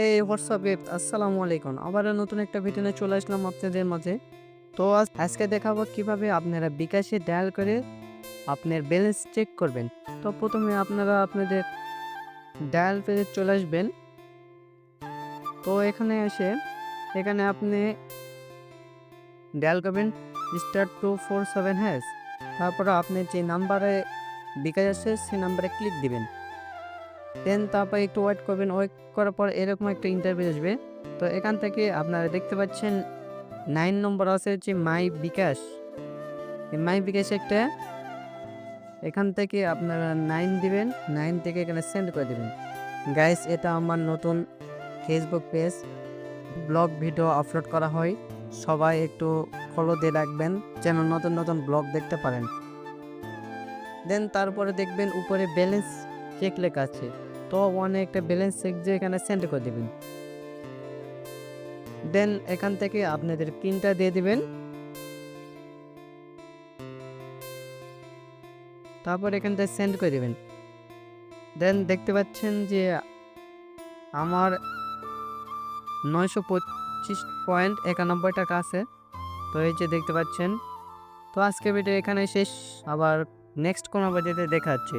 এই হোয়াটসঅ্যাপ আসসালামু আলাইকুম। আবারও নতুন একটা ভিডিও নিয়ে চলে আসলাম আপনাদের মাঝে। তো আজকে দেখাবো কিভাবে আপনারা বিকাশে ডায়াল করে আপনার ব্যালেন্স চেক করবেন। তো প্রথমে আপনারা আপনাদের ডায়াল পেজে চলে আসবেন। তো এখানে আপনি ডায়াল করবেন *247#। তারপরে আপনি যে নাম্বারে বিকাশ আছে সেই নাম্বারে ক্লিক দিবেন। তারপর একটু ওয়েট করবেন। ওয়েট করার পর এরকম একটা ইন্টারভিউ আসবে। তো এখান থেকে আপনারা দেখতে পাচ্ছেন 9 নম্বর আছে হচ্ছে মাই বিকাশ। এই মাই বিকাশ একটা এখান থেকে আপনারা 9 দিবেন। 9 থেকে এখানে সেন্ড করে দিবেন। গাইস, এটা আমার নতুন Facebook page. Blog video upload করা হয়। সবাই একটু ফলো দিয়ে রাখবেন যেন নতুন নতুন ব্লগ দেখতে পারেন। তারপরে দেখবেন উপরে ব্যালেন্স চেক লেখা আছে। তো একটা ব্যালেন্স চেক দিয়ে এখানে সেন্ড করে দিবেন। এখান থেকে আপনাদের পিনটা দিয়ে দিবেন। তারপর এখান থেকে সেন্ড করে দিবেন। দেখতে পাচ্ছেন যে আমার 925.91 টাকা আছে। তো এই যে দেখতে পাচ্ছেন। তো আজকে ভিডিও এখানে শেষ। আবার নেক্সট কোনো ভিডিওতে দেখা হচ্ছে।